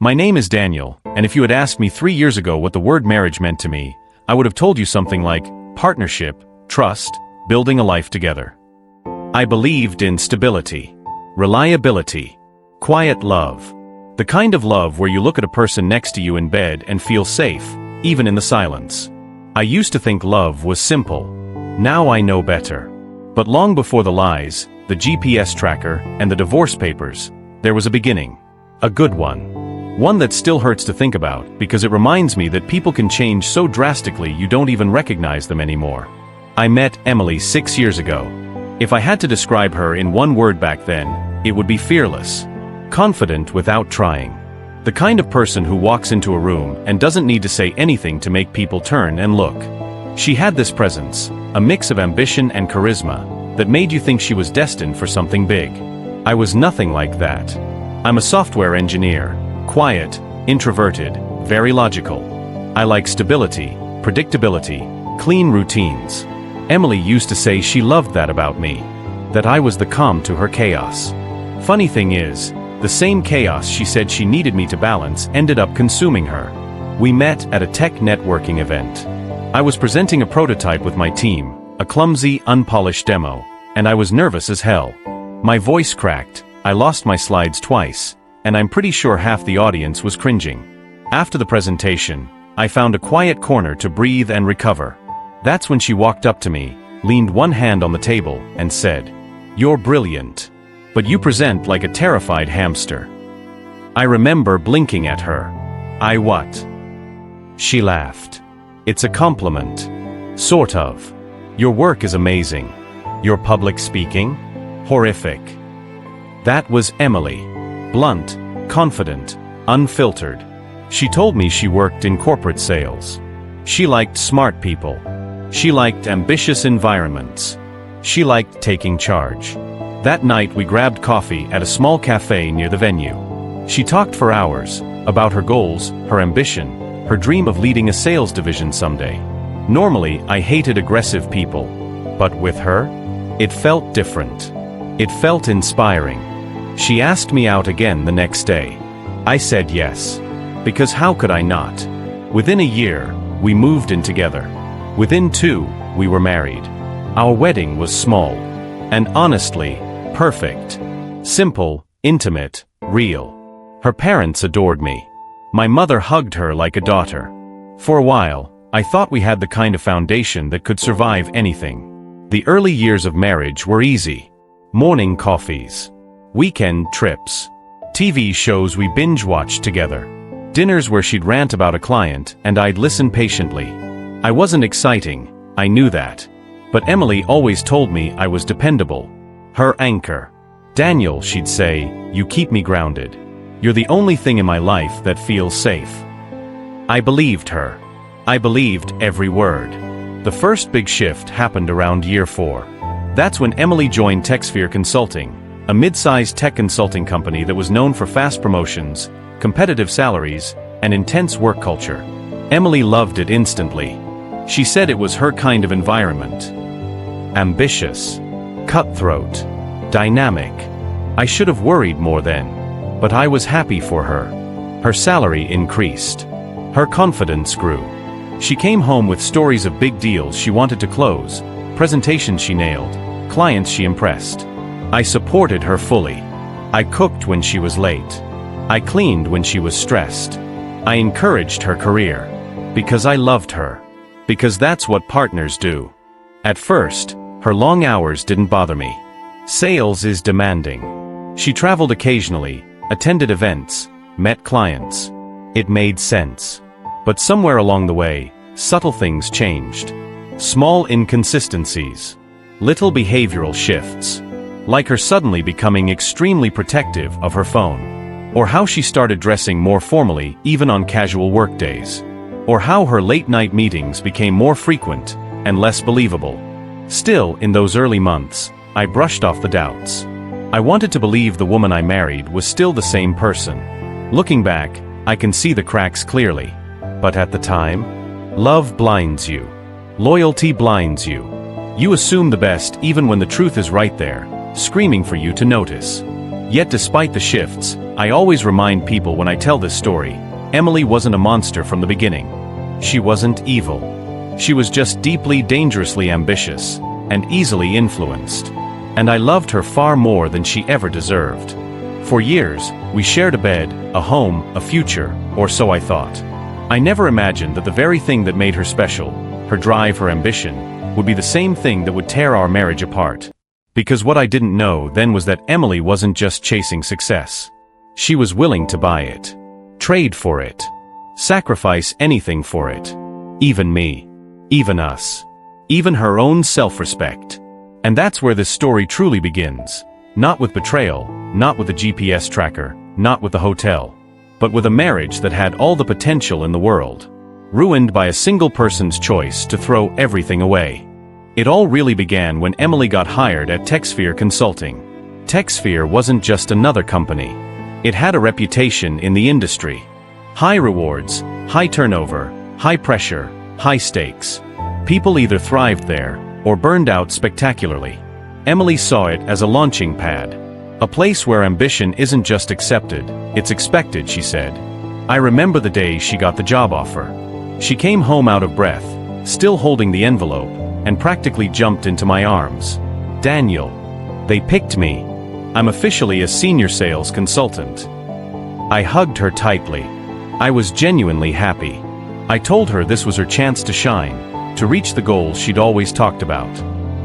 My name is Daniel, and if you had asked me 3 years ago what the word marriage meant to me, I would have told you something like partnership, trust, building a life together. I believed in stability, reliability, quiet love. The kind of love where you look at a person next to you in bed and feel safe, even in the silence. I used to think love was simple. Now I know better. But long before the lies, the GPS tracker, and the divorce papers, there was a beginning. A good one. One that still hurts to think about because it reminds me that people can change so drastically you don't even recognize them anymore. I met Emily 6 years ago. If I had to describe her in one word back then, it would be fearless. Confident without trying. The kind of person who walks into a room and doesn't need to say anything to make people turn and look. She had this presence, a mix of ambition and charisma, that made you think she was destined for something big. I was nothing like that. I'm a software engineer, quiet, introverted, very logical. I like stability, predictability, clean routines. Emily used to say she loved that about me, that I was the calm to her chaos. Funny thing is, the same chaos she said she needed me to balance ended up consuming her. We met at a tech networking event. I was presenting a prototype with my team, a clumsy, unpolished demo, and I was nervous as hell. My voice cracked, I lost my slides twice, and I'm pretty sure half the audience was cringing. After the presentation, I found a quiet corner to breathe and recover. That's when she walked up to me, leaned one hand on the table, and said, "You're brilliant. But you present like a terrified hamster." I remember blinking at her. "I what?" She laughed. "It's a compliment. Sort of. Your work is amazing. Your public speaking? Horrific." That was Emily. Blunt, confident, unfiltered. She told me she worked in corporate sales. She liked smart people. She liked ambitious environments. She liked taking charge. That night we grabbed coffee at a small cafe near the venue. She talked for hours, about her goals, her ambition, her dream of leading a sales division someday. Normally, I hated aggressive people. But with her, it felt different. It felt inspiring. She asked me out again the next day. I said yes. Because how could I not? Within a year, we moved in together. Within 2, we were married. Our wedding was small. And honestly, perfect. Simple, intimate, real. Her parents adored me. My mother hugged her like a daughter. For a while, I thought we had the kind of foundation that could survive anything. The early years of marriage were easy. Morning coffees. Weekend trips. TV shows we binge-watched together. Dinners where she'd rant about a client and I'd listen patiently. I wasn't exciting, I knew that. But Emily always told me I was dependable. Her anchor. "Daniel," she'd say, "you keep me grounded. You're the only thing in my life that feels safe." I believed her. I believed every word. The first big shift happened around year 4. That's when Emily joined TechSphere Consulting, a mid-sized tech consulting company that was known for fast promotions, competitive salaries, and intense work culture. Emily loved it instantly. She said it was her kind of environment. Ambitious. Cutthroat. Dynamic. I should have worried more then. But I was happy for her. Her salary increased. Her confidence grew. She came home with stories of big deals she wanted to close, presentations she nailed, clients she impressed. I supported her fully. I cooked when she was late. I cleaned when she was stressed. I encouraged her career. Because I loved her. Because that's what partners do. At first, her long hours didn't bother me. Sales is demanding. She traveled occasionally, attended events, met clients. It made sense. But somewhere along the way, subtle things changed. Small inconsistencies. Little behavioral shifts. Like her suddenly becoming extremely protective of her phone. Or how she started dressing more formally even on casual work days. Or how her late-night meetings became more frequent and less believable. Still, in those early months, I brushed off the doubts. I wanted to believe the woman I married was still the same person. Looking back, I can see the cracks clearly. But at the time, love blinds you. Loyalty blinds you. You assume the best even when the truth is right there, screaming for you to notice. Yet despite the shifts, I always remind people when I tell this story, Emily wasn't a monster from the beginning. She wasn't evil. She was just deeply, dangerously ambitious, and easily influenced. And I loved her far more than she ever deserved. For years, we shared a bed, a home, a future, or so I thought. I never imagined that the very thing that made her special, her drive, her ambition, would be the same thing that would tear our marriage apart. Because what I didn't know then was that Emily wasn't just chasing success. She was willing to buy it, trade for it, sacrifice anything for it. Even me. Even us. Even her own self-respect. And that's where this story truly begins. Not with betrayal, not with a GPS tracker, not with the hotel, but with a marriage that had all the potential in the world, ruined by a single person's choice to throw everything away. It all really began when Emily got hired at TechSphere Consulting. TechSphere wasn't just another company. It had a reputation in the industry. High rewards, high turnover, high pressure, high stakes. People either thrived there, or burned out spectacularly. Emily saw it as a launching pad. A place where ambition isn't just accepted, it's expected, she said. I remember the day she got the job offer. She came home out of breath, still holding the envelope, and practically jumped into my arms. Daniel. They picked me. I'm officially a senior sales consultant. I hugged her tightly. I was genuinely happy. I told her this was her chance to shine, to reach the goals she'd always talked about.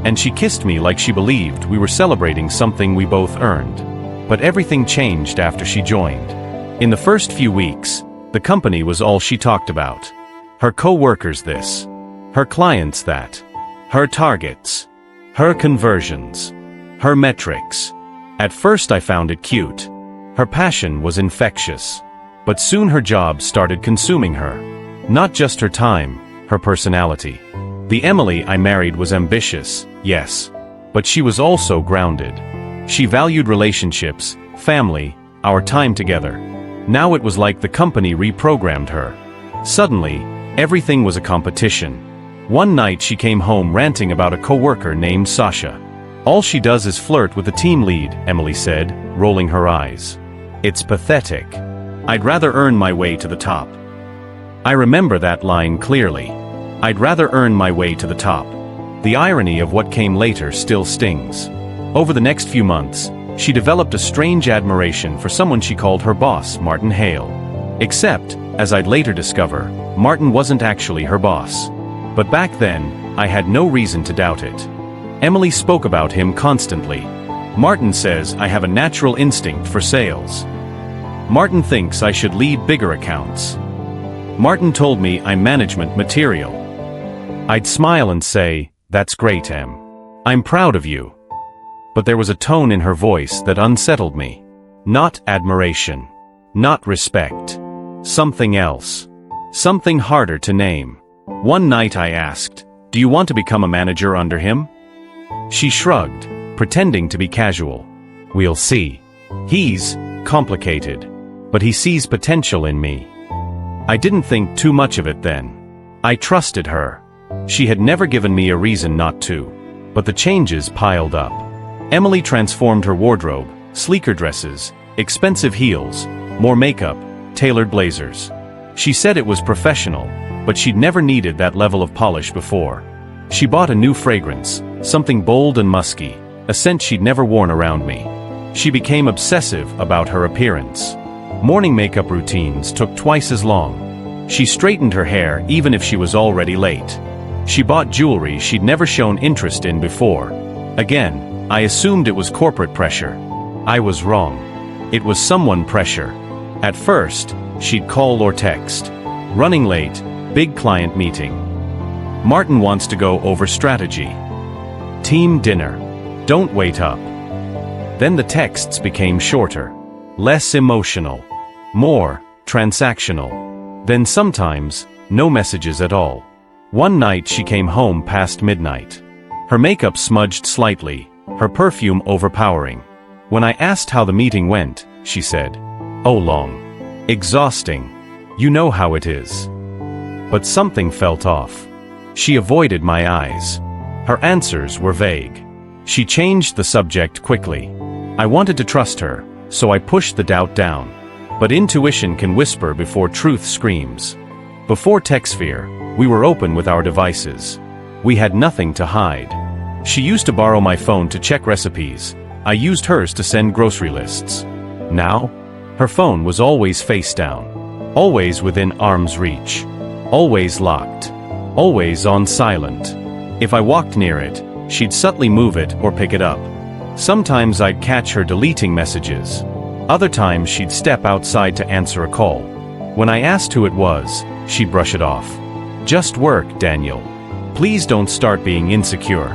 And she kissed me like she believed we were celebrating something we both earned. But everything changed after she joined. In the first few weeks, the company was all she talked about. Her co-workers this. Her clients that. Her targets. Her conversions. Her metrics. At first I found it cute. Her passion was infectious. But soon her job started consuming her. Not just her time, her personality. The Emily I married was ambitious, yes. But she was also grounded. She valued relationships, family, our time together. Now it was like the company reprogrammed her. Suddenly, everything was a competition. One night she came home ranting about a coworker named Sasha. All she does is flirt with the team lead, Emily said, rolling her eyes. It's pathetic. I'd rather earn my way to the top. I remember that line clearly. I'd rather earn my way to the top. The irony of what came later still stings. Over the next few months, she developed a strange admiration for someone she called her boss, Martin Hale. Except, as I'd later discover, Martin wasn't actually her boss. But back then, I had no reason to doubt it. Emily spoke about him constantly. Martin says I have a natural instinct for sales. Martin thinks I should lead bigger accounts. Martin told me I'm management material. I'd smile and say, that's great, Em. I'm proud of you. But there was a tone in her voice that unsettled me. Not admiration. Not respect. Something else. Something harder to name. One night I asked, do you want to become a manager under him? She shrugged, pretending to be casual. We'll see. He's complicated. But he sees potential in me. I didn't think too much of it then. I trusted her. She had never given me a reason not to. But the changes piled up. Emily transformed her wardrobe, sleeker dresses, expensive heels, more makeup, tailored blazers. She said it was professional, but she'd never needed that level of polish before. She bought a new fragrance, something bold and musky, a scent she'd never worn around me. She became obsessive about her appearance. Morning makeup routines took twice as long. She straightened her hair even if she was already late. She bought jewelry she'd never shown interest in before. Again, I assumed it was corporate pressure. I was wrong. It was someone pressure. At first, she'd call or text. Running late, big client meeting. Martin wants to go over strategy. Team dinner. Don't wait up. Then the texts became shorter. Less emotional. More transactional. Then sometimes, no messages at all. One night she came home past midnight. Her makeup smudged slightly, her perfume overpowering. When I asked how the meeting went, she said, "Oh, long. Exhausting. You know how it is." But something felt off. She avoided my eyes. Her answers were vague. She changed the subject quickly. I wanted to trust her, so I pushed the doubt down. But intuition can whisper before truth screams. Before TechSphere, we were open with our devices. We had nothing to hide. She used to borrow my phone to check recipes. I used hers to send grocery lists. Now, her phone was always face down. Always within arm's reach. Always locked. Always on silent. If I walked near it, she'd subtly move it or pick it up. Sometimes I'd catch her deleting messages. Other times she'd step outside to answer a call. When I asked who it was, she'd brush it off. Just work, Daniel. Please don't start being insecure.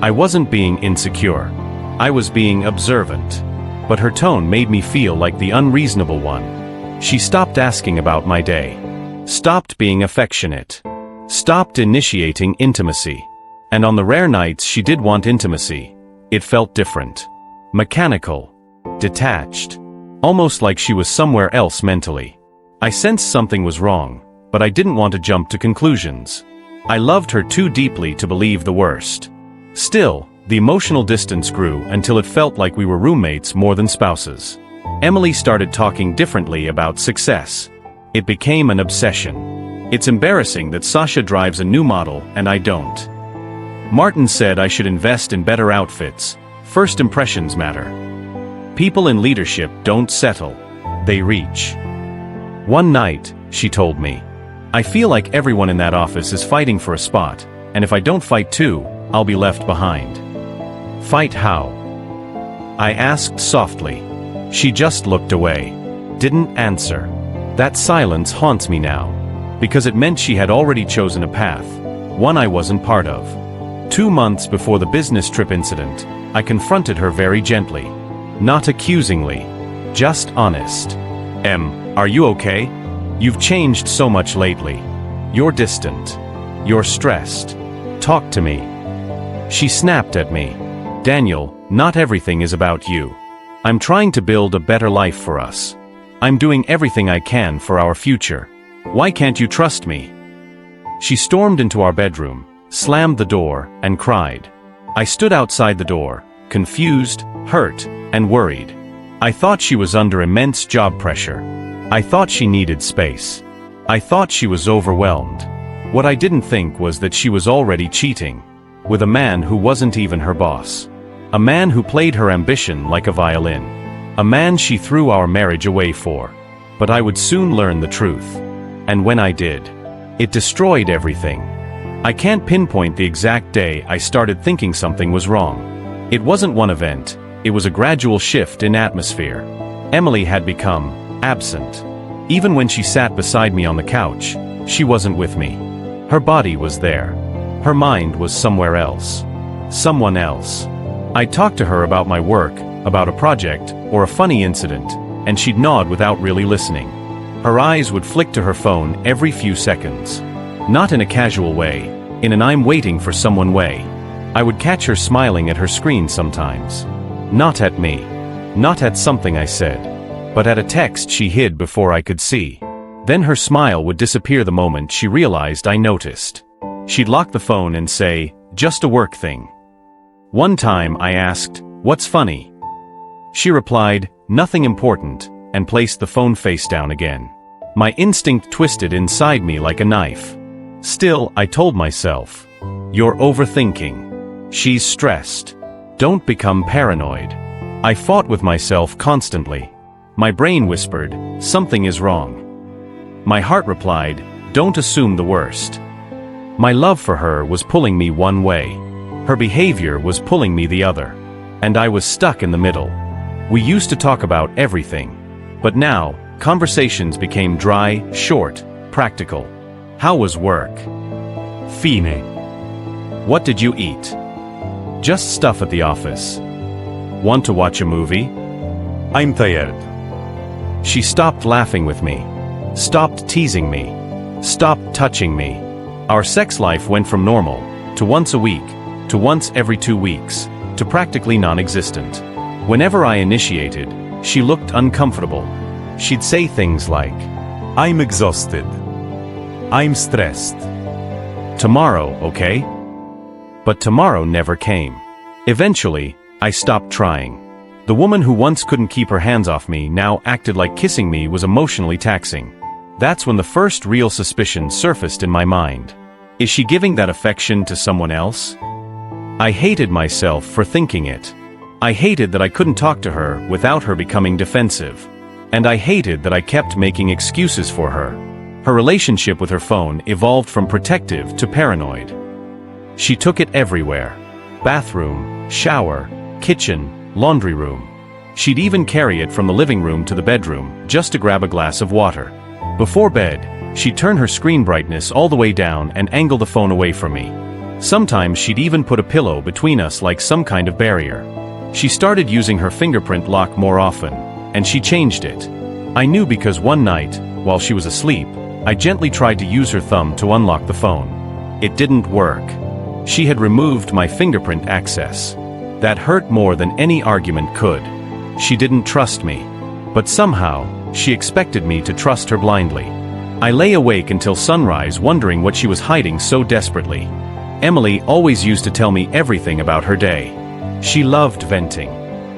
I wasn't being insecure. I was being observant. But her tone made me feel like the unreasonable one. She stopped asking about my day. Stopped being affectionate. Stopped initiating intimacy. And on the rare nights she did want intimacy, it felt different. Mechanical. Detached. Almost like she was somewhere else mentally. I sensed something was wrong, but I didn't want to jump to conclusions. I loved her too deeply to believe the worst. Still, the emotional distance grew until it felt like we were roommates more than spouses. Emily started talking differently about success. It became an obsession. It's embarrassing that Sasha drives a new model and I don't. Martin said I should invest in better outfits. First impressions matter. People in leadership don't settle. They reach. One night, she told me, I feel like everyone in that office is fighting for a spot, and if I don't fight too, I'll be left behind. Fight how? I asked softly. She just looked away. Didn't answer. That silence haunts me now. Because it meant she had already chosen a path. One I wasn't part of. 2 months before the business trip incident, I confronted her very gently. Not accusingly. Just honest. Are you okay? You've changed so much lately. You're distant. You're stressed. Talk to me. She snapped at me. Daniel, not everything is about you. I'm trying to build a better life for us. I'm doing everything I can for our future. Why can't you trust me? She stormed into our bedroom, slammed the door, and cried. I stood outside the door, confused, hurt, and worried. I thought she was under immense job pressure. I thought she needed space. I thought she was overwhelmed. What I didn't think was that she was already cheating. With a man who wasn't even her boss. A man who played her ambition like a violin. A man she threw our marriage away for. But I would soon learn the truth. And when I did, it destroyed everything. I can't pinpoint the exact day I started thinking something was wrong. It wasn't one event, it was a gradual shift in atmosphere. Emily had become absent. Even when she sat beside me on the couch, she wasn't with me. Her body was there. Her mind was somewhere else. Someone else. I'd talk to her about my work, about a project, or a funny incident, and she'd nod without really listening. Her eyes would flick to her phone every few seconds. Not in a casual way, in an I'm waiting for someone way. I would catch her smiling at her screen sometimes. Not at me. Not at something I said. But at a text she hid before I could see. Then her smile would disappear the moment she realized I noticed. She'd lock the phone and say, just a work thing. One time I asked, what's funny? She replied, nothing important, and placed the phone face down again. My instinct twisted inside me like a knife. Still, I told myself, you're overthinking. She's stressed. Don't become paranoid. I fought with myself constantly. My brain whispered, something is wrong. My heart replied, don't assume the worst. My love for her was pulling me one way. Her behavior was pulling me the other. And I was stuck in the middle. We used to talk about everything. But now, conversations became dry, short, practical. How was work? Fine. What did you eat? Just stuff at the office. Want to watch a movie? I'm tired. She stopped laughing with me. Stopped teasing me. Stopped touching me. Our sex life went from normal, to once a week, to once every 2 weeks, to practically non-existent. Whenever I initiated, she looked uncomfortable. She'd say things like, I'm exhausted. I'm stressed. Tomorrow, okay? But tomorrow never came. Eventually, I stopped trying. The woman who once couldn't keep her hands off me now acted like kissing me was emotionally taxing. That's when the first real suspicion surfaced in my mind. Is she giving that affection to someone else? I hated myself for thinking it. I hated that I couldn't talk to her without her becoming defensive. And I hated that I kept making excuses for her. Her relationship with her phone evolved from protective to paranoid. She took it everywhere. Bathroom, shower, kitchen, laundry room. She'd even carry it from the living room to the bedroom just to grab a glass of water. Before bed, she'd turn her screen brightness all the way down and angle the phone away from me. Sometimes she'd even put a pillow between us like some kind of barrier. She started using her fingerprint lock more often, and she changed it. I knew because one night, while she was asleep, I gently tried to use her thumb to unlock the phone. It didn't work. She had removed my fingerprint access. That hurt more than any argument could. She didn't trust me. But somehow, she expected me to trust her blindly. I lay awake until sunrise wondering what she was hiding so desperately. Emily always used to tell me everything about her day. She loved venting.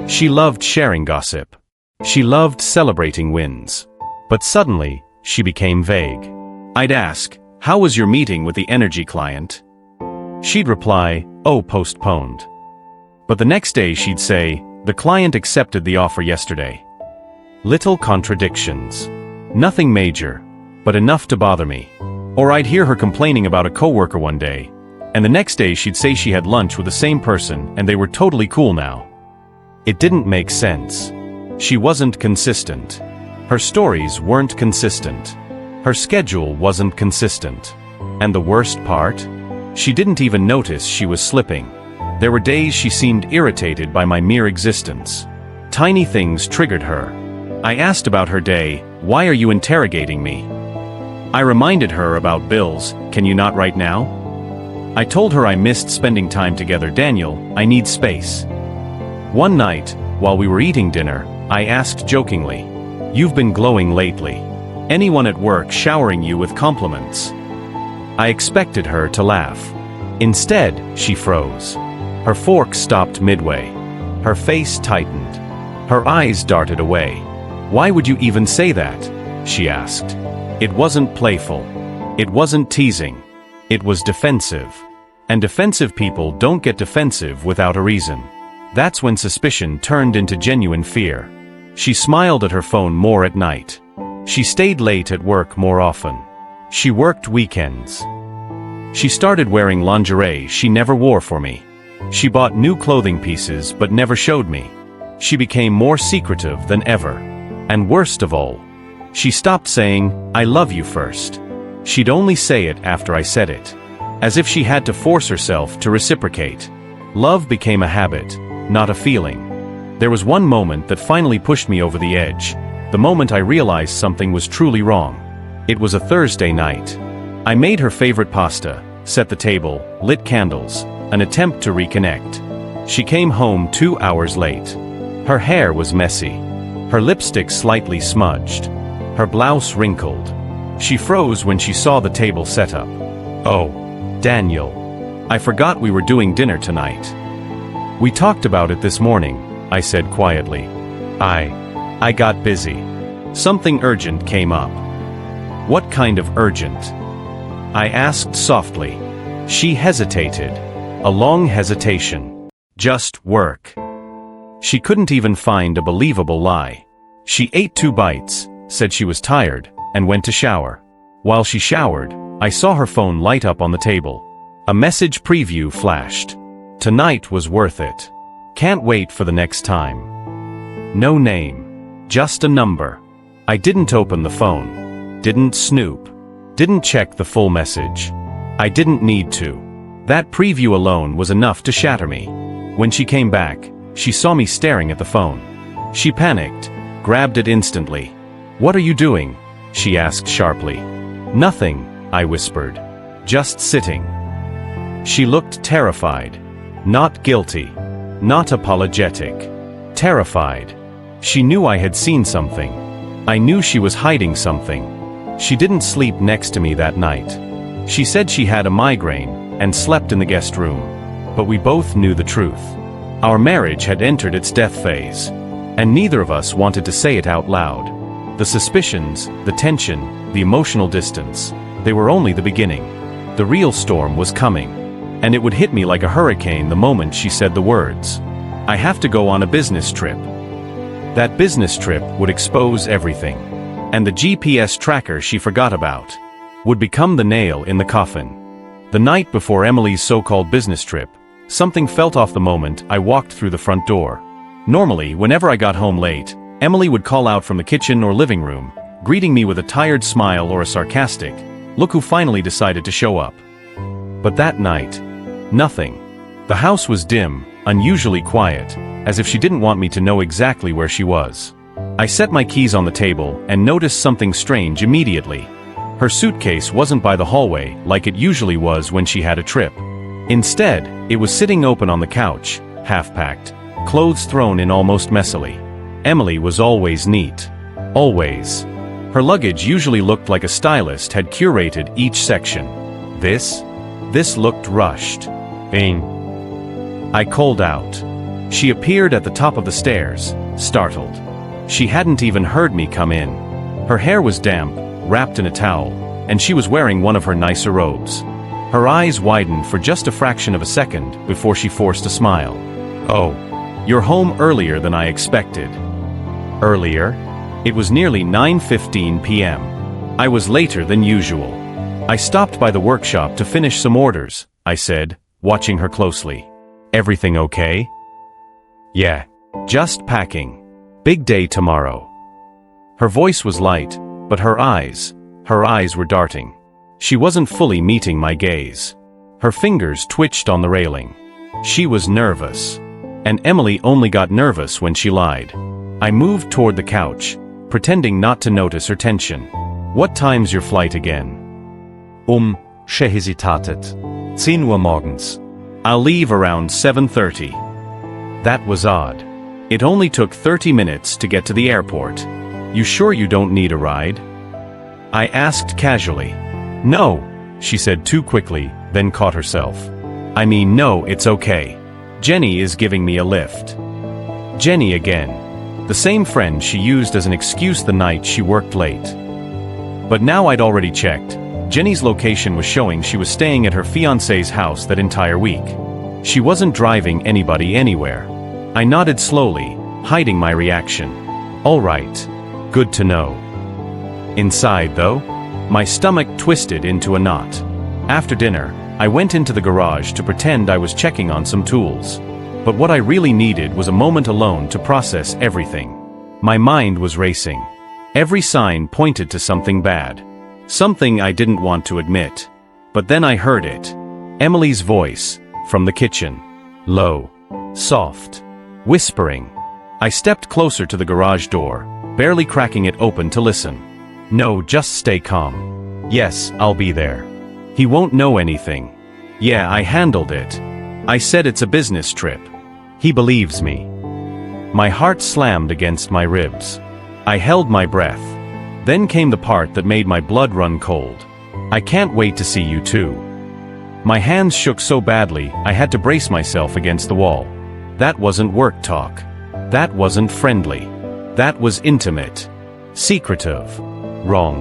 She loved sharing gossip. She loved celebrating wins. But suddenly, she became vague. I'd ask, "How was your meeting with the energy client?" She'd reply, "Oh, postponed." But the next day she'd say, "The client accepted the offer yesterday." Little contradictions. Nothing major, but enough to bother me. Or I'd hear her complaining about a coworker one day, and the next day she'd say she had lunch with the same person and they were totally cool now. It didn't make sense. She wasn't consistent. Her stories weren't consistent. Her schedule wasn't consistent. And the worst part? She didn't even notice she was slipping. There were days she seemed irritated by my mere existence. Tiny things triggered her. I asked about her day, "Why are you interrogating me?" I reminded her about bills, "Can you not right now?" I told her I missed spending time together. "Daniel, I need space." One night, while we were eating dinner, I asked jokingly, "You've been glowing lately. Anyone at work showering you with compliments?" I expected her to laugh. Instead, she froze. Her fork stopped midway. Her face tightened. Her eyes darted away. "Why would you even say that?" she asked. It wasn't playful. It wasn't teasing. It was defensive. And defensive people don't get defensive without a reason. That's when suspicion turned into genuine fear. She smiled at her phone more at night. She stayed late at work more often. She worked weekends. She started wearing lingerie she never wore for me. She bought new clothing pieces but never showed me. She became more secretive than ever. And worst of all, she stopped saying, "I love you" first. She'd only say it after I said it. As if she had to force herself to reciprocate. Love became a habit, not a feeling. There was one moment that finally pushed me over the edge. The moment I realized something was truly wrong. It was a Thursday night. I made her favorite pasta, set the table, lit candles, an attempt to reconnect. She came home 2 hours late. Her hair was messy. Her lipstick slightly smudged. Her blouse wrinkled. She froze when she saw the table set up. "Oh, Daniel. I forgot we were doing dinner tonight." "We talked about it this morning," I said quietly. I got busy. Something urgent came up." "What kind of urgent?" I asked softly. She hesitated. A long hesitation. "Just work." She couldn't even find a believable lie. She ate 2 bites, said she was tired, and went to shower. While she showered, I saw her phone light up on the table. A message preview flashed. "Tonight was worth it. Can't wait for the next time." No name. Just a number. I didn't open the phone. Didn't snoop. Didn't check the full message. I didn't need to. That preview alone was enough to shatter me. When she came back, she saw me staring at the phone. She panicked, grabbed it instantly. "What are you doing?" she asked sharply. "Nothing," I whispered. "Just sitting." She looked terrified. Not guilty. Not apologetic. Terrified. She knew I had seen something. I knew she was hiding something. She didn't sleep next to me that night. She said she had a migraine and slept in the guest room. But we both knew the truth. Our marriage had entered its death phase. And neither of us wanted to say it out loud. The suspicions, the tension, the emotional distance, they were only the beginning. The real storm was coming. And it would hit me like a hurricane the moment she said the words. I have to go on a business trip. That business trip would expose everything. And the GPS tracker she forgot about would become the nail in the coffin. The night before Emily's so-called business trip, something felt off the moment I walked through the front door. Normally, whenever I got home late, Emily would call out from the kitchen or living room, greeting me with a tired smile or a sarcastic, "Look who finally decided to show up." But that night, nothing. The house was dim, unusually quiet, as if she didn't want me to know exactly where she was. I set my keys on the table and noticed something strange immediately. Her suitcase wasn't by the hallway like it usually was when she had a trip. Instead, it was sitting open on the couch, half-packed, clothes thrown in almost messily. Emily was always neat. Always. Her luggage usually looked like a stylist had curated each section. This looked rushed. Bing. I called out. She appeared at the top of the stairs, startled. She hadn't even heard me come in. Her hair was damp, wrapped in a towel, and she was wearing one of her nicer robes. Her eyes widened for just a fraction of a second before she forced a smile. "Oh, you're home earlier than I expected." Earlier? It was nearly 9:15 p.m. I was later than usual. "I stopped by the workshop to finish some orders," I said, watching her closely. "Everything okay?" "Yeah. Just packing. Big day tomorrow." Her voice was light, but her eyes were darting. She wasn't fully meeting my gaze. Her fingers twitched on the railing. She was nervous. And Emily only got nervous when she lied. I moved toward the couch, pretending not to notice her tension. "What time's your flight again?" She hesitated. 10 Uhr morgens. "I'll leave around 7:30. That was odd. It only took 30 minutes to get to the airport. "You sure you don't need a ride?" I asked casually. "No," she said too quickly, then caught herself. "I mean, no, it's okay. Jenny is giving me a lift." Jenny again. The same friend she used as an excuse the night she worked late. But now I'd already checked. Jenny's location was showing she was staying at her fiancé's house that entire week. She wasn't driving anybody anywhere. I nodded slowly, hiding my reaction. "All right. Good to know." Inside, though, my stomach twisted into a knot. After dinner, I went into the garage to pretend I was checking on some tools. But what I really needed was a moment alone to process everything. My mind was racing. Every sign pointed to something bad. Something I didn't want to admit. But then I heard it. Emily's voice, from the kitchen. Low. Soft. Whispering. I stepped closer to the garage door, barely cracking it open to listen. "No, just stay calm. Yes, I'll be there. He won't know anything. Yeah, I handled it. I said it's a business trip. He believes me." My heart slammed against my ribs. I held my breath. Then came the part that made my blood run cold. "I can't wait to see you too." My hands shook so badly I had to brace myself against the wall. That wasn't work talk. That wasn't friendly. That was intimate. Secretive. Wrong.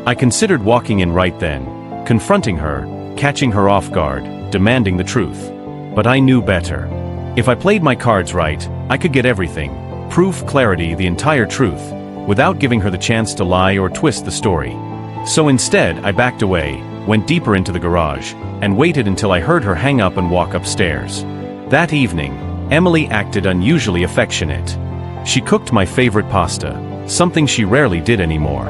I considered walking in right then, confronting her, catching her off guard, demanding the truth. But I knew better. If I played my cards right, I could get everything. Proof, clarity, the entire truth, without giving her the chance to lie or twist the story. So instead, I backed away, went deeper into the garage, and waited until I heard her hang up and walk upstairs. That evening, Emily acted unusually affectionate. She cooked my favorite pasta, something she rarely did anymore.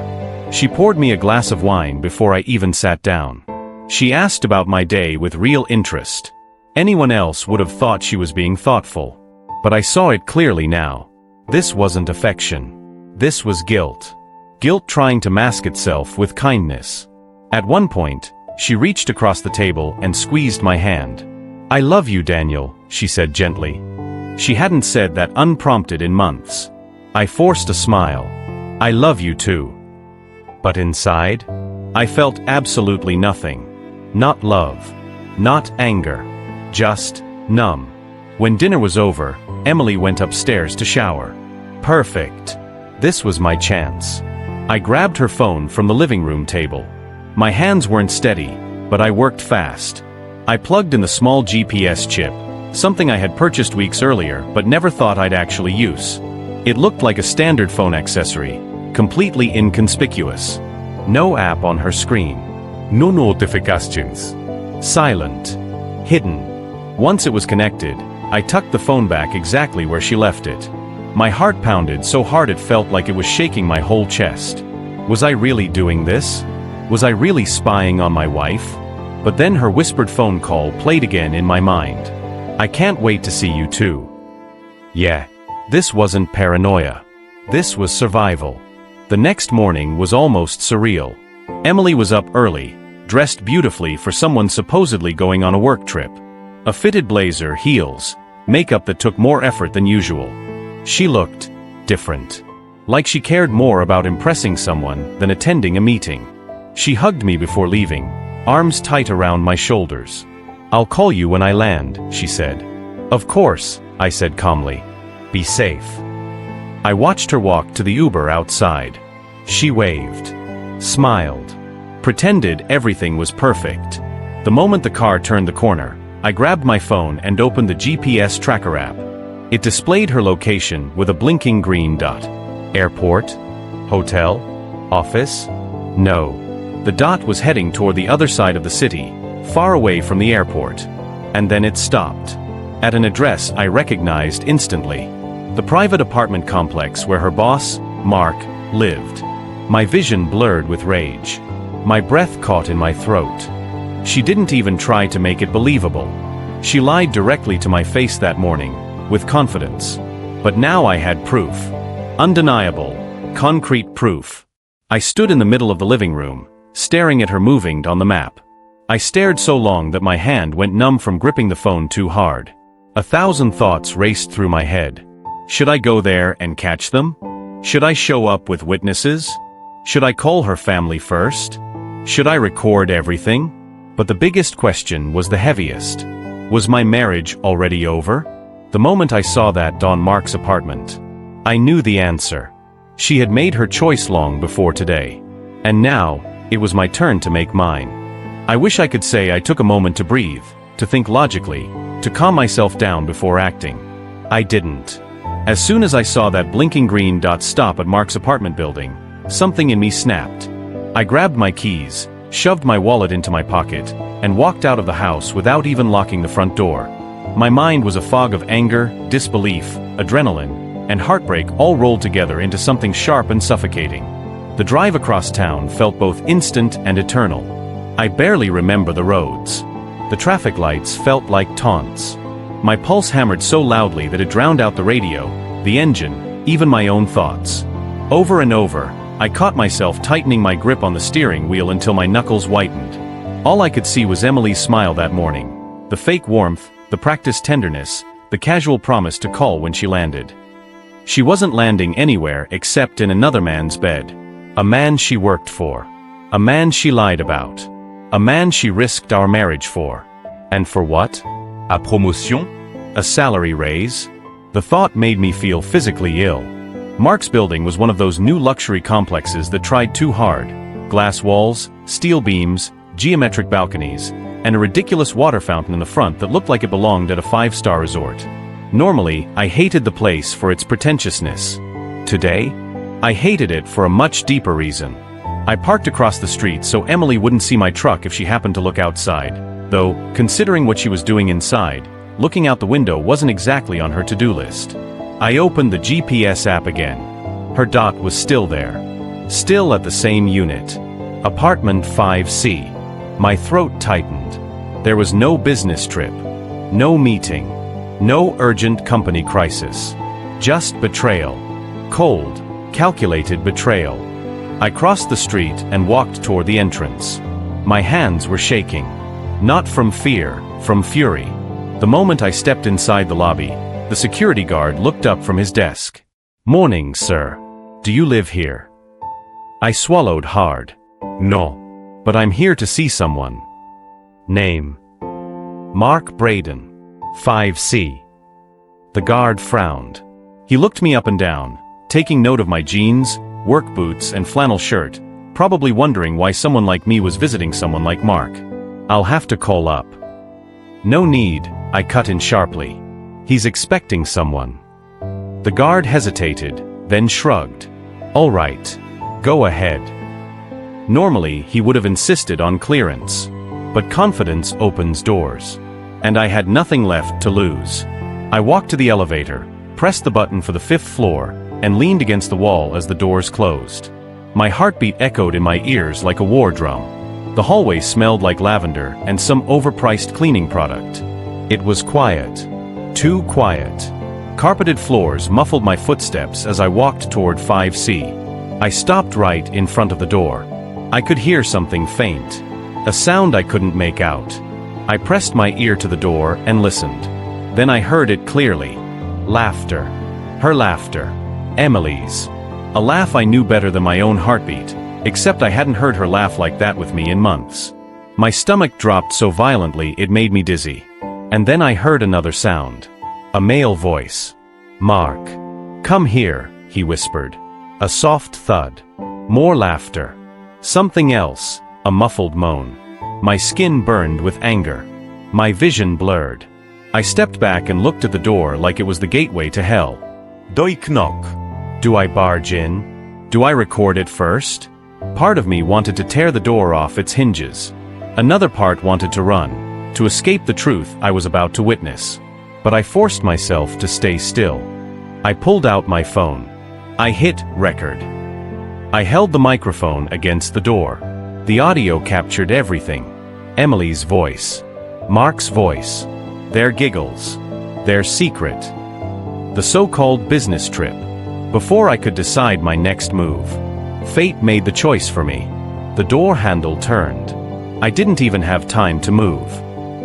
She poured me a glass of wine before I even sat down. She asked about my day with real interest. Anyone else would have thought she was being thoughtful. But I saw it clearly now. This wasn't affection. This was guilt. Guilt trying to mask itself with kindness. At one point, she reached across the table and squeezed my hand. "I love you, Daniel," she said gently. She hadn't said that unprompted in months. I forced a smile. "I love you too." But inside, I felt absolutely nothing. Not love. Not anger. Just numb. When dinner was over, Emily went upstairs to shower. Perfect. This was my chance. I grabbed her phone from the living room table. My hands weren't steady, but I worked fast. I plugged in the small GPS chip, something I had purchased weeks earlier but never thought I'd actually use. It looked like a standard phone accessory, completely inconspicuous. No app on her screen. No notifications. Silent. Hidden. Once it was connected, I tucked the phone back exactly where she left it. My heart pounded so hard it felt like it was shaking my whole chest. Was I really doing this? Was I really spying on my wife? But then her whispered phone call played again in my mind. I can't wait to see you too. Yeah. This wasn't paranoia. This was survival. The next morning was almost surreal. Emily was up early, dressed beautifully for someone supposedly going on a work trip. A fitted blazer, heels, makeup that took more effort than usual. She looked different. Like she cared more about impressing someone than attending a meeting. She hugged me before leaving, arms tight around my shoulders. I'll call you when I land, she said. Of course, I said calmly. Be safe. I watched her walk to the Uber outside. She waved, smiled, pretended everything was perfect. The moment the car turned the corner, I grabbed my phone and opened the GPS tracker app. It displayed her location with a blinking green dot. Airport? Hotel? Office? No. The dot was heading toward the other side of the city, far away from the airport. And then it stopped. At an address I recognized instantly. The private apartment complex where her boss, Mark, lived. My vision blurred with rage. My breath caught in my throat. She didn't even try to make it believable. She lied directly to my face that morning, with confidence. But now I had proof. Undeniable, concrete proof. I stood in the middle of the living room, staring at her moving on the map. I stared so long that my hand went numb from gripping the phone too hard. 1,000 thoughts raced through my head. Should I go there and catch them? Should I show up with witnesses? Should I call her family first? Should I record everything? But the biggest question was the heaviest. Was my marriage already over? The moment I saw that on Mark's apartment, I knew the answer. She had made her choice long before today. And now, it was my turn to make mine. I wish I could say I took a moment to breathe, to think logically, to calm myself down before acting. I didn't. As soon as I saw that blinking green dot stop at Mark's apartment building, something in me snapped. I grabbed my keys, shoved my wallet into my pocket, and walked out of the house without even locking the front door. My mind was a fog of anger, disbelief, adrenaline, and heartbreak all rolled together into something sharp and suffocating. The drive across town felt both instant and eternal. I barely remember the roads. The traffic lights felt like taunts. My pulse hammered so loudly that it drowned out the radio, the engine, even my own thoughts. Over and over, I caught myself tightening my grip on the steering wheel until my knuckles whitened. All I could see was Emily's smile that morning. The fake warmth, the practiced tenderness, the casual promise to call when she landed. She wasn't landing anywhere except in another man's bed. A man she worked for. A man she lied about. A man she risked our marriage for. And for what? A promotion? A salary raise? The thought made me feel physically ill. Mark's building was one of those new luxury complexes that tried too hard. Glass walls, steel beams, geometric balconies, and a ridiculous water fountain in the front that looked like it belonged at a 5-star resort. Normally, I hated the place for its pretentiousness. Today, I hated it for a much deeper reason. I parked across the street so Emily wouldn't see my truck if she happened to look outside. Though, considering what she was doing inside, looking out the window wasn't exactly on her to-do list. I opened the GPS app again. Her dot was still there. Still at the same unit. Apartment 5C. My throat tightened. There was no business trip. No meeting. No urgent company crisis. Just betrayal. Cold, calculated betrayal. I crossed the street and walked toward the entrance. My hands were shaking. Not from fear, from fury. The moment I stepped inside the lobby, the security guard looked up from his desk. "Morning, sir. Do you live here?" I swallowed hard. "No. But I'm here to see someone." "Name?" "Mark Braden. 5C." The guard frowned. He looked me up and down, taking note of my jeans, work boots, and flannel shirt, probably wondering why someone like me was visiting someone like Mark. I'll have to call up. No need, I cut in sharply. He's expecting someone. The guard hesitated, then shrugged. All right. Go ahead. Normally, he would have insisted on clearance. But confidence opens doors. And I had nothing left to lose. I walked to the elevator, pressed the button for the 5th floor, and leaned against the wall as the doors closed. My heartbeat echoed in my ears like a war drum. The hallway smelled like lavender and some overpriced cleaning product. It was quiet. Too quiet. Carpeted floors muffled my footsteps as I walked toward 5C. I stopped right in front of the door. I could hear something faint. A sound I couldn't make out. I pressed my ear to the door and listened. Then I heard it clearly. Laughter. Her laughter. Emily's. A laugh I knew better than my own heartbeat, except I hadn't heard her laugh like that with me in months. My stomach dropped so violently it made me dizzy. And then I heard another sound. A male voice. Mark. Come here, he whispered. A soft thud. More laughter. Something else, a muffled moan. My skin burned with anger. My vision blurred. I stepped back and looked at the door like it was the gateway to hell. Do I knock? Do I barge in? Do I record it first? Part of me wanted to tear the door off its hinges. Another part wanted to run, to escape the truth I was about to witness. But I forced myself to stay still. I pulled out my phone. I hit record. I held the microphone against the door. The audio captured everything. Emily's voice. Mark's voice. Their giggles. Their secret. The so-called business trip. Before I could decide my next move, fate made the choice for me. The door handle turned. I didn't even have time to move.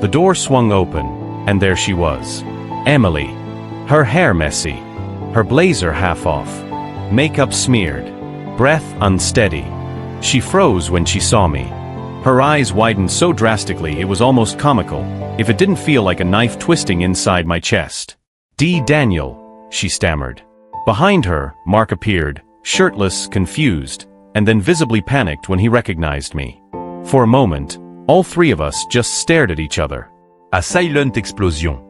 The door swung open, and there she was. Emily. Her hair messy. Her blazer half off. Makeup smeared. Breath unsteady. She froze when she saw me. Her eyes widened so drastically it was almost comical, if it didn't feel like a knife twisting inside my chest. Daniel, she stammered. Behind her, Mark appeared, shirtless, confused, and then visibly panicked when he recognized me. For a moment, all three of us just stared at each other. A silent explosion.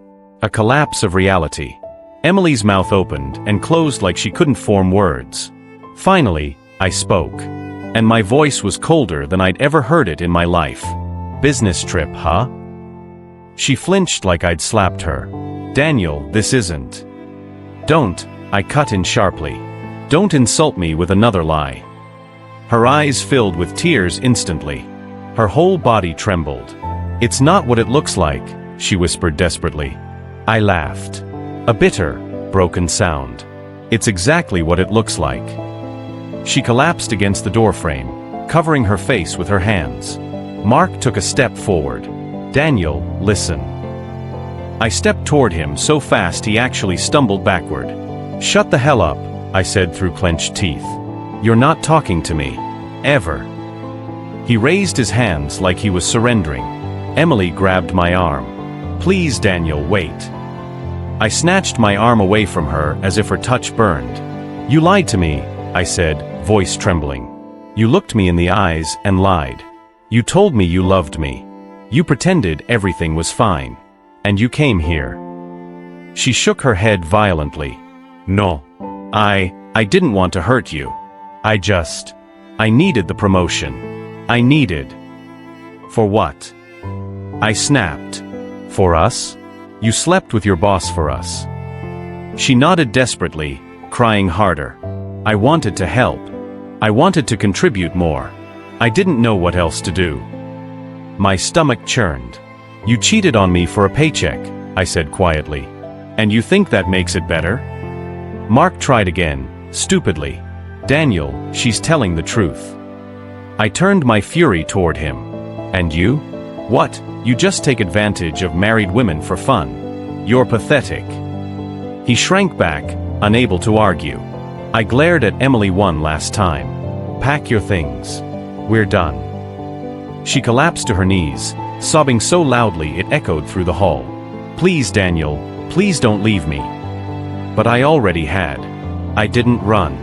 A collapse of reality. Emily's mouth opened and closed like she couldn't form words. Finally, I spoke. And my voice was colder than I'd ever heard it in my life. Business trip, huh? She flinched like I'd slapped her. Daniel, this isn't. Don't, I cut in sharply. Don't insult me with another lie. Her eyes filled with tears instantly. Her whole body trembled. It's not what it looks like, she whispered desperately. I laughed. A bitter, broken sound. It's exactly what it looks like. She collapsed against the doorframe, covering her face with her hands. Mark took a step forward. Daniel, listen. I stepped toward him so fast he actually stumbled backward. Shut the hell up, I said through clenched teeth. You're not talking to me. Ever. He raised his hands like he was surrendering. Emily grabbed my arm. Please, Daniel, wait. I snatched my arm away from her as if her touch burned. You lied to me, I said, voice trembling. You looked me in the eyes and lied. You told me you loved me. You pretended everything was fine. And you came here. She shook her head violently. No. I didn't want to hurt you. I needed the promotion. I needed. For what? I snapped. For us? You slept with your boss for us. She nodded desperately, crying harder. I wanted to help. I wanted to contribute more. I didn't know what else to do. My stomach churned. You cheated on me for a paycheck, I said quietly. And you think that makes it better? Mark tried again, stupidly. Daniel, she's telling the truth. I turned my fury toward him. And you? What? You just take advantage of married women for fun. You're pathetic. He shrank back, unable to argue. I glared at Emily one last time. Pack your things. We're done. She collapsed to her knees, sobbing so loudly it echoed through the hall. Please, Daniel, please don't leave me. But I already had. I didn't run.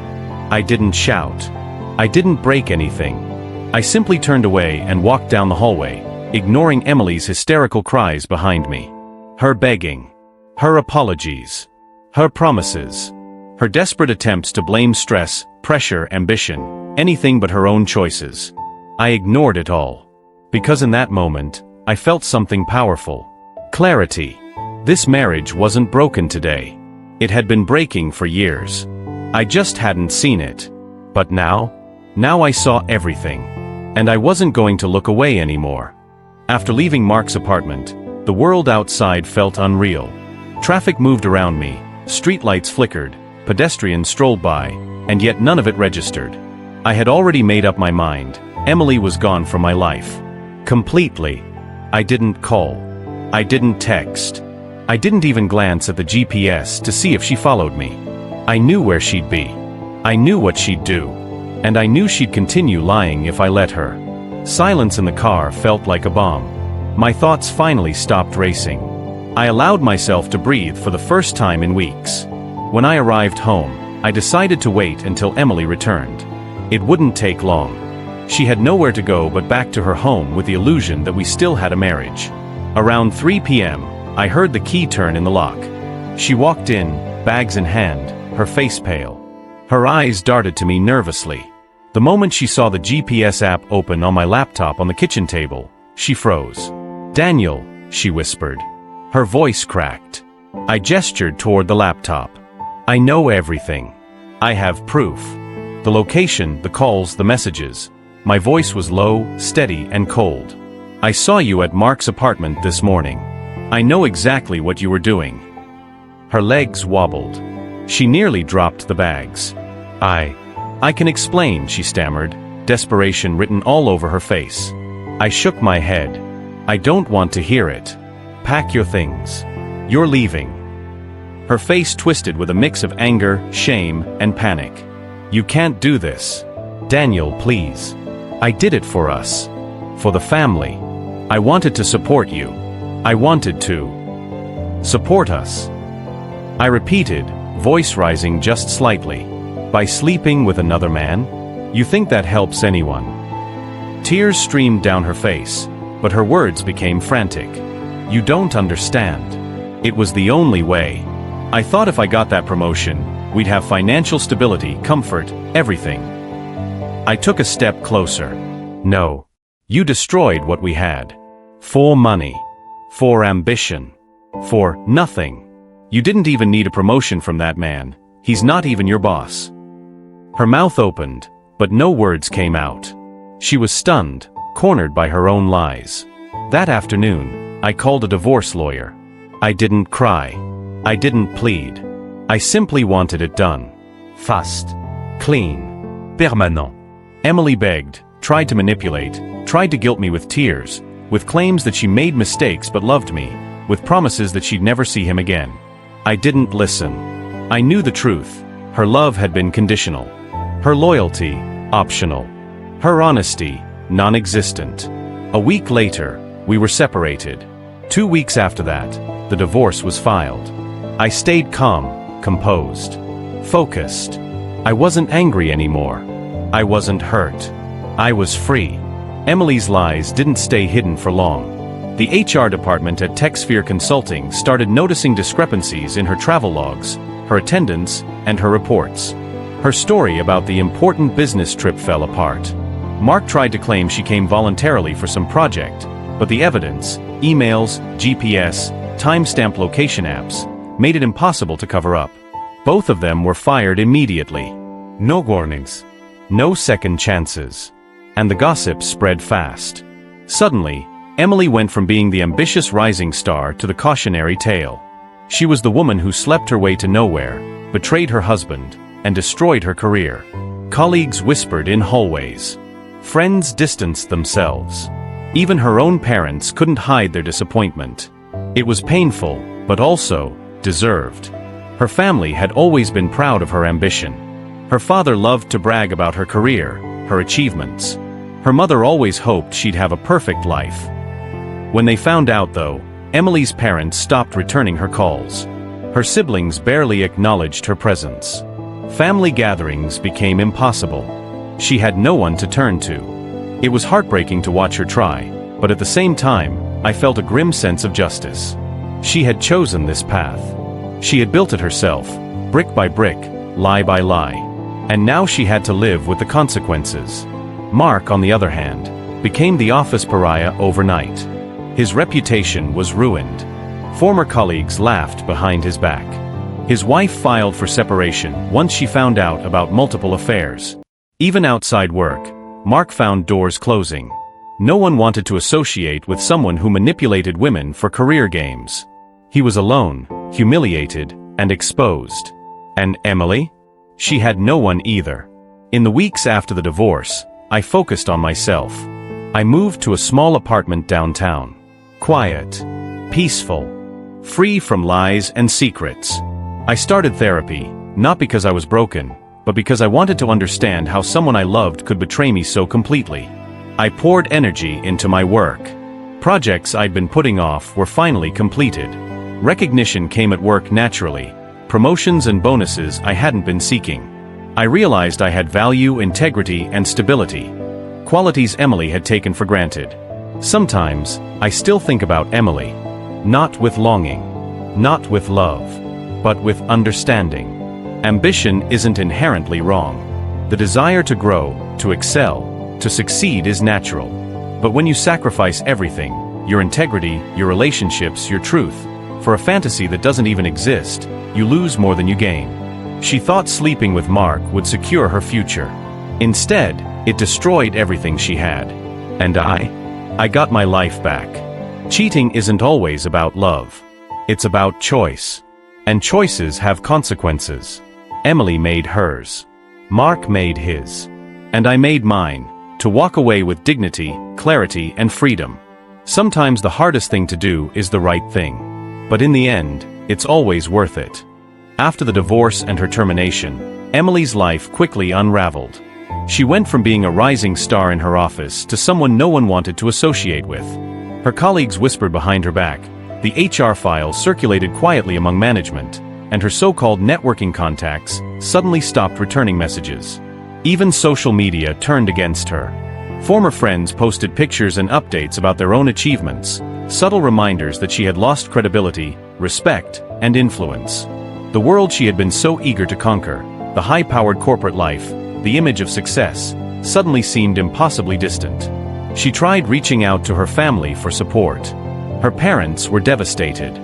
I didn't shout. I didn't break anything. I simply turned away and walked down the hallway, ignoring Emily's hysterical cries behind me. Her begging. Her apologies. Her promises. Her desperate attempts to blame stress, pressure, ambition, anything but her own choices. I ignored it all. Because in that moment, I felt something powerful. Clarity. This marriage wasn't broken today. It had been breaking for years. I just hadn't seen it. But now I saw everything. And I wasn't going to look away anymore. After leaving Mark's apartment, the world outside felt unreal. Traffic moved around me, streetlights flickered, pedestrians strolled by, and yet none of it registered. I had already made up my mind. Emily was gone from my life. Completely. I didn't call. I didn't text. I didn't even glance at the GPS to see if she followed me. I knew where she'd be. I knew what she'd do. And I knew she'd continue lying if I let her. Silence in the car felt like a bomb. My thoughts finally stopped racing. I allowed myself to breathe for the first time in weeks. When I arrived home, I decided to wait until Emily returned. It wouldn't take long. She had nowhere to go but back to her home with the illusion that we still had a marriage. Around 3 p.m., I heard the key turn in the lock. She walked in, bags in hand, her face pale. Her eyes darted to me nervously. The moment she saw the GPS app open on my laptop on the kitchen table, she froze. "Daniel," she whispered. Her voice cracked. I gestured toward the laptop. "I know everything. I have proof. The location, the calls, the messages." My voice was low, steady, and cold. "I saw you at Mark's apartment this morning. I know exactly what you were doing." Her legs wobbled. She nearly dropped the bags. I can explain," she stammered, desperation written all over her face. I shook my head. "I don't want to hear it. Pack your things. You're leaving." Her face twisted with a mix of anger, shame, and panic. "You can't do this. Daniel, please. I did it for us. For the family. I wanted to support you. I wanted to support us." I repeated, voice rising just slightly. "By sleeping with another man? You think that helps anyone?" Tears streamed down her face, but her words became frantic. "You don't understand. It was the only way. I thought if I got that promotion, we'd have financial stability, comfort, everything." I took a step closer. "No. You destroyed what we had. For money. For ambition. For nothing. You didn't even need a promotion from that man. He's not even your boss." Her mouth opened, but no words came out. She was stunned, cornered by her own lies. That afternoon, I called a divorce lawyer. I didn't cry. I didn't plead. I simply wanted it done. Fast. Clean. Permanent. Emily begged, tried to manipulate, tried to guilt me with tears, with claims that she made mistakes but loved me, with promises that she'd never see him again. I didn't listen. I knew the truth. Her love had been conditional. Her loyalty, optional. Her honesty, non-existent. A week later, we were separated. 2 weeks after that, the divorce was filed. I stayed calm, composed, focused. I wasn't angry anymore. I wasn't hurt. I was free. Emily's lies didn't stay hidden for long. The HR department at TechSphere Consulting started noticing discrepancies in her travel logs, her attendance, and her reports. Her story about the important business trip fell apart. Mark tried to claim she came voluntarily for some project, but the evidence, emails, GPS, timestamp location apps, made it impossible to cover up. Both of them were fired immediately. No warnings. No second chances. And the gossip spread fast. Suddenly, Emily went from being the ambitious rising star to the cautionary tale. She was the woman who slept her way to nowhere, betrayed her husband, and destroyed her career. Colleagues whispered in hallways. Friends distanced themselves. Even her own parents couldn't hide their disappointment. It was painful, but also deserved. Her family had always been proud of her ambition. Her father loved to brag about her career, her achievements. Her mother always hoped she'd have a perfect life. When they found out, though, Emily's parents stopped returning her calls. Her siblings barely acknowledged her presence. Family gatherings became impossible. She had no one to turn to. It was heartbreaking to watch her try, but at the same time, I felt a grim sense of justice. She had chosen this path. She had built it herself, brick by brick, lie by lie. And now she had to live with the consequences. Mark, on the other hand, became the office pariah overnight. His reputation was ruined. Former colleagues laughed behind his back. His wife filed for separation once she found out about multiple affairs. Even outside work, Mark found doors closing. No one wanted to associate with someone who manipulated women for career games. He was alone, humiliated, and exposed. And Emily? She had no one either. In the weeks after the divorce, I focused on myself. I moved to a small apartment downtown. Quiet, peaceful, free from lies and secrets. I started therapy, not because I was broken, but because I wanted to understand how someone I loved could betray me so completely. I poured energy into my work. Projects I'd been putting off were finally completed. Recognition came at work naturally, promotions and bonuses I hadn't been seeking. I realized I had value, integrity, and stability. Qualities Emily had taken for granted. Sometimes, I still think about Emily. Not with longing, not with love, but with understanding. Ambition isn't inherently wrong. The desire to grow, to excel, to succeed is natural. But when you sacrifice everything, your integrity, your relationships, your truth, for a fantasy that doesn't even exist, you lose more than you gain. She thought sleeping with Mark would secure her future. Instead, it destroyed everything she had. And I got my life back. Cheating isn't always about love. It's about choice. And choices have consequences. Emily made hers. Mark made his. And I made mine, to walk away with dignity, clarity, and freedom. Sometimes the hardest thing to do is the right thing. But in the end, it's always worth it. After the divorce and her termination, Emily's life quickly unraveled. She went from being a rising star in her office to someone no one wanted to associate with. Her colleagues whispered behind her back. The HR file circulated quietly among management, and her so-called networking contacts suddenly stopped returning messages. Even social media turned against her. Former friends posted pictures and updates about their own achievements, subtle reminders that she had lost credibility, respect, and influence. The world she had been so eager to conquer, the high-powered corporate life, the image of success, suddenly seemed impossibly distant. She tried reaching out to her family for support. Her parents were devastated.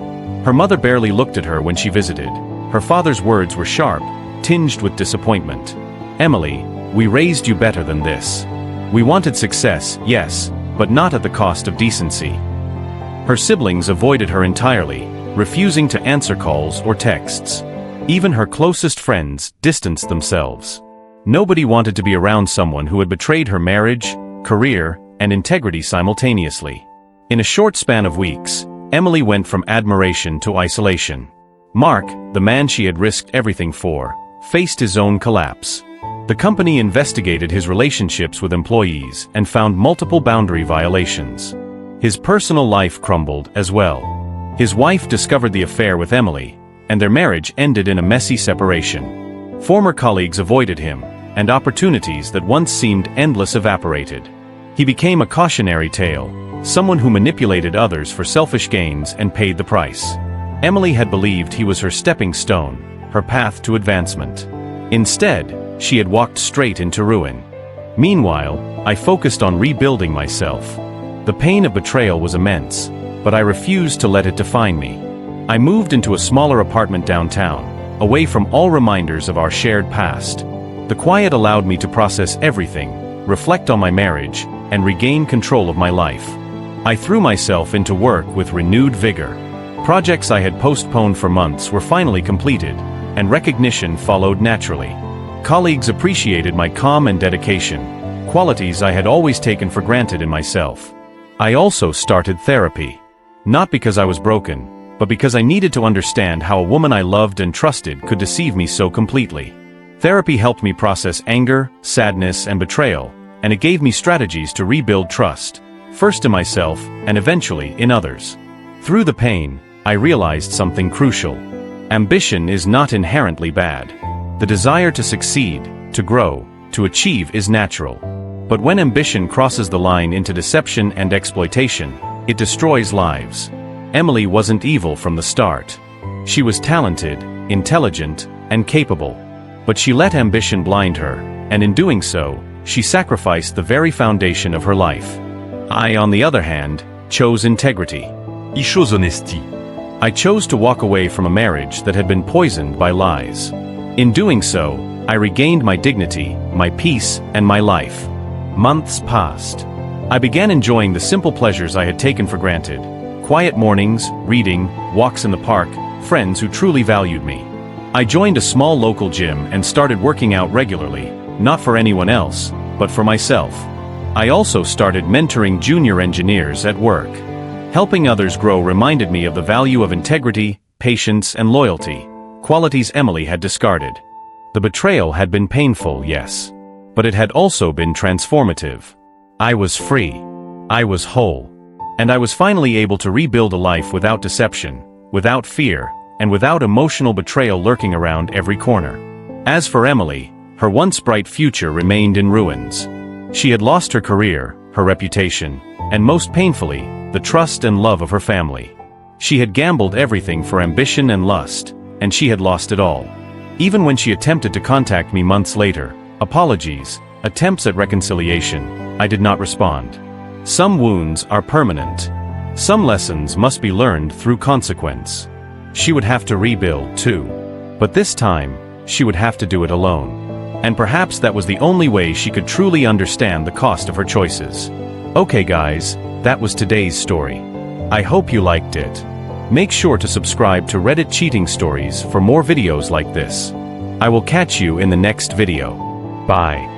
Her mother barely looked at her when she visited. Her father's words were sharp, tinged with disappointment. "Emily, we raised you better than this. We wanted success, yes, but not at the cost of decency." Her siblings avoided her entirely, refusing to answer calls or texts. Even her closest friends distanced themselves. Nobody wanted to be around someone who had betrayed her marriage, career, and integrity simultaneously. In a short span of weeks, Emily went from admiration to isolation. Mark, the man she had risked everything for, faced his own collapse. The company investigated his relationships with employees and found multiple boundary violations. His personal life crumbled as well. His wife discovered the affair with Emily, and their marriage ended in a messy separation. Former colleagues avoided him, and opportunities that once seemed endless evaporated. He became a cautionary tale, someone who manipulated others for selfish gains and paid the price. Emily had believed he was her stepping stone, her path to advancement. Instead, she had walked straight into ruin. Meanwhile, I focused on rebuilding myself. The pain of betrayal was immense, but I refused to let it define me. I moved into a smaller apartment downtown, away from all reminders of our shared past. The quiet allowed me to process everything, reflect on my marriage, and regain control of my life. I threw myself into work with renewed vigor. Projects I had postponed for months were finally completed, and recognition followed naturally. Colleagues appreciated my calm and dedication, qualities I had always taken for granted in myself. I also started therapy. Not because I was broken, but because I needed to understand how a woman I loved and trusted could deceive me so completely. Therapy helped me process anger, sadness, and betrayal, and it gave me strategies to rebuild trust, first in myself and eventually in others. Through the pain, I realized something crucial. Ambition is not inherently bad. The desire to succeed, to grow, to achieve is natural. But when ambition crosses the line into deception and exploitation, it destroys lives. Emily wasn't evil from the start. She was talented, intelligent, and capable. But she let ambition blind her, and in doing so, she sacrificed the very foundation of her life. I, on the other hand, chose integrity. I chose honesty. I chose to walk away from a marriage that had been poisoned by lies. In doing so, I regained my dignity, my peace, and my life. Months passed. I began enjoying the simple pleasures I had taken for granted. Quiet mornings, reading, walks in the park, friends who truly valued me. I joined a small local gym and started working out regularly, not for anyone else, but for myself. I also started mentoring junior engineers at work. Helping others grow reminded me of the value of integrity, patience, and loyalty, qualities Emily had discarded. The betrayal had been painful, yes, but it had also been transformative. I was free. I was whole. And I was finally able to rebuild a life without deception, without fear, and without emotional betrayal lurking around every corner. As for Emily, her once bright future remained in ruins. She had lost her career, her reputation, and most painfully, the trust and love of her family. She had gambled everything for ambition and lust, and she had lost it all. Even when she attempted to contact me months later, apologies, attempts at reconciliation, I did not respond. Some wounds are permanent. Some lessons must be learned through consequence. She would have to rebuild too. But this time, she would have to do it alone. And perhaps that was the only way she could truly understand the cost of her choices. Okay guys, that was today's story. I hope you liked it. Make sure to subscribe to Reddit Cheating Stories for more videos like this. I will catch you in the next video. Bye.